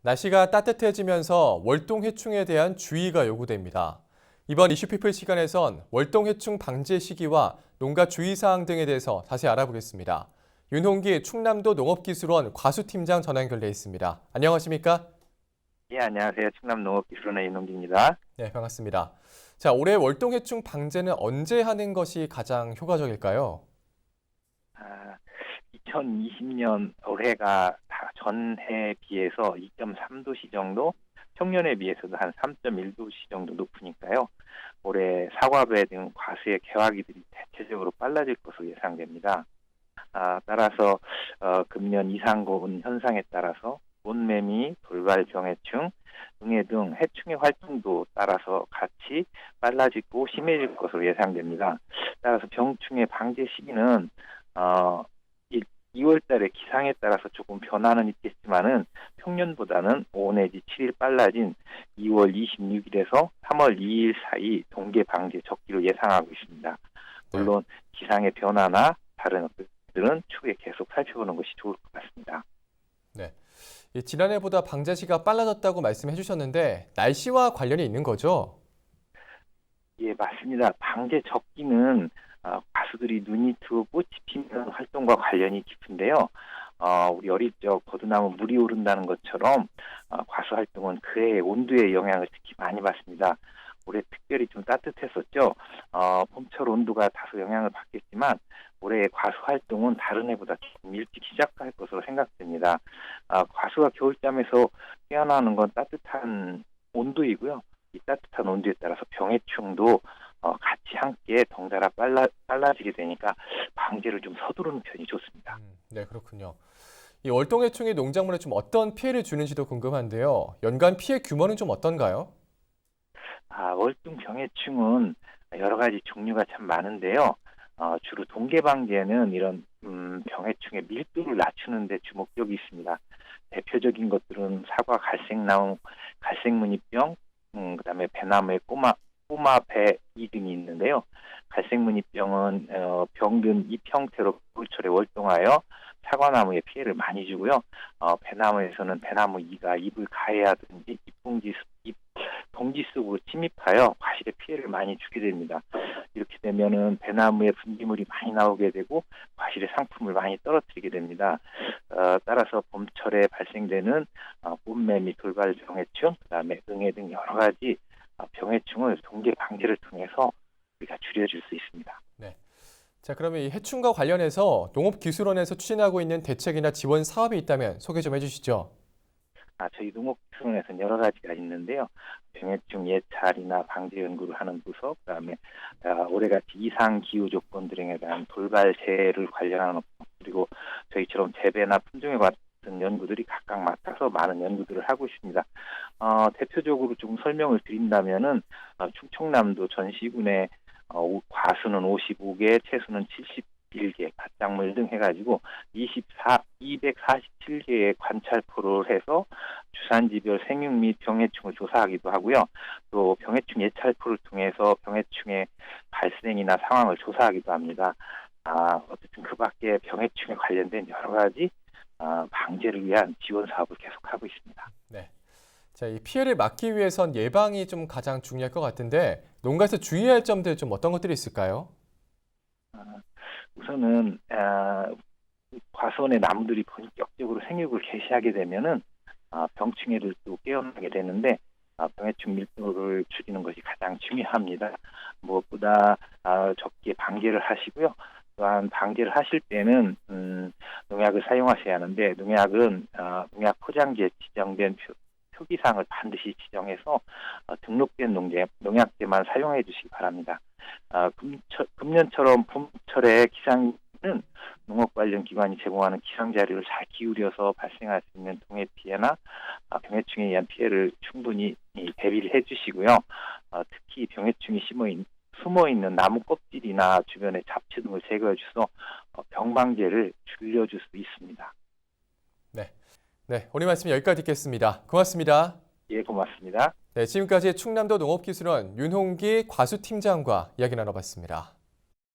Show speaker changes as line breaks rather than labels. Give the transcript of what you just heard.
날씨가 따뜻해지면서 월동해충에 대한 주의가 요구됩니다. 이번 이슈피플 시간에선 월동해충 방제 시기와 농가 주의사항 등에 대해서 자세히 알아보겠습니다. 윤홍기 충남도 농업기술원 과수팀장 전화 연결돼 있습니다. 안녕하십니까?
예, 안녕하세요. 충남농업기술원의 윤홍기입니다.
네, 반갑습니다. 자, 올해 월동해충 방제는 언제 하는 것이 가장 효과적일까요?
2020년 올해가 전해에 비해서 2.3도씨 정도, 평년에 비해서도 한 3.1도씨 정도 높으니까요. 올해 사과배 등 과수의 개화기들이 대체적으로 빨라질 것으로 예상됩니다. 따라서 금년 이상고온 현상에 따라서 온매미, 돌발병해충, 응애 등 해충의 활동도 따라서 같이 빨라지고 심해질 것으로 예상됩니다. 따라서 병충해 방제 시기는 2월 달에 기상에 따라서 조금 변화는 있겠지만은 평년보다는 5 내지 7일 빨라진 2월 26일에서 3월 2일 사이 동계 방제 적기로 예상하고 있습니다. 물론 기상의 변화나 다른 것들은 추후에 계속 살펴보는 것이 좋을 것 같습니다.
네. 지난해보다 방제 시기가 빨라졌다고 말씀해 주셨는데 날씨와 관련이 있는 거죠?
예, 맞습니다. 방제 적기는 과수들이 눈이 트고 꽃이 피는 활동과 관련이 깊은데요. 우리 어릴 적 버드나무 물이 오른다는 것처럼 과수 활동은 그해의 온도의 영향을 특히 많이 받습니다. 올해 특별히 좀 따뜻했었죠. 봄철 온도가 다소 영향을 받겠지만 올해의 과수 활동은 다른 해보다 조금 일찍 시작할 것으로 생각됩니다. 과수가 겨울잠에서 깨어나는 건 따뜻한 온도이고요. 이 따뜻한 온도에 따라서 병해충도 같이 함께 덩달아 빨라지게 되니까 방제를 좀 서두르는 편이 좋습니다.
네, 그렇군요. 이 월동해충이 농작물에 좀 어떤 피해를 주는지도 궁금한데요. 연간 피해 규모는 좀 어떤가요?
월등병해충은 여러 가지 종류가 참 많은데요. 주로 동계방제는 이런 병해충의 밀도를 낮추는 데 주목적이 있습니다. 대표적인 것들은 사과 갈색나무, 갈색무늬병, 그다음에 배나무의 꼬마배 등이 있는데요. 갈색무늬병은 병든 잎 형태로 겨울철에 월동하여 사과나무에 피해를 많이 주고요. 배나무에서는 배나무 이가 잎을 가해하든지 봉지 속으로 침입하여 과실에 피해를 많이 주게 됩니다. 이렇게 되면은 배나무에 분기물이 많이 나오게 되고 과실의 상품을 많이 떨어뜨리게 됩니다. 따라서 봄철에 발생되는 온매미, 돌발병해충, 그다음에 응애 등 여러 가지 병해충을 동계 방제를 통해서 우리가 줄여줄 수 있습니다.
네. 자, 그러면 이 해충과 관련해서 농업기술원에서 추진하고 있는 대책이나 지원 사업이 있다면 소개 좀 해주시죠.
저희 농업기술원에서는 여러 가지가 있는데요. 병해충 예찰이나 방제 연구를 하는 부서, 그다음에 올해같이 이상 기후 조건 등에 대한 돌발 재해를 관련하는 부서, 그리고 저희처럼 재배나 품종에 같은 연구들이 각각 맡아서 많은 연구들을 하고 있습니다. 대표적으로 좀 설명을 드린다면은 충청남도 전 시군에 과수는 55개, 채수는 71개, 밭작물 등 해가지고 247개의 관찰포를 해서 주산지별 생육 및 병해충을 조사하기도 하고요. 또 병해충 예찰포를 통해서 병해충의 발생이나 상황을 조사하기도 합니다. 어쨌든 그 밖에 병해충에 관련된 여러 가지 방제를 위한 지원 사업을 계속하고 있습니다.
네. 자, 이 피해를 막기 위해선 예방이 좀 가장 중요할 것 같은데 농가에서 주의할 점들 좀 어떤 것들이 있을까요?
우선은 과수원의 나무들이 본격적으로 생육을 개시하게 되면은 병충해를 또 깨어나게 되는데 병해충 밀도를 줄이는 것이 가장 중요합니다. 무엇보다 적게 방제를 하시고요. 또한 방제를 하실 때는 농약을 사용하셔야 하는데 농약은 농약 포장지에 지정된 표기사항을 반드시 지정해서 등록된 농약제만 사용해 주시기 바랍니다. 금년처럼 봄철에 기상은 농업 관련 기관이 제공하는 기상 자료를 잘 기울여서 발생할 수 있는 동해 피해나 병해충에 의한 피해를 충분히 대비를 해주시고요. 특히 병해충이 숨어 있는 나무 껍질이나 주변의 잡초 등을 제거해 주서 병 방제를 줄여줄 수 있습니다.
네. 네, 오늘 말씀 여기까지 듣겠습니다. 고맙습니다.
예, 고맙습니다.
네, 지금까지 충남도 농업기술원 윤홍기 과수팀장과 이야기 나눠봤습니다.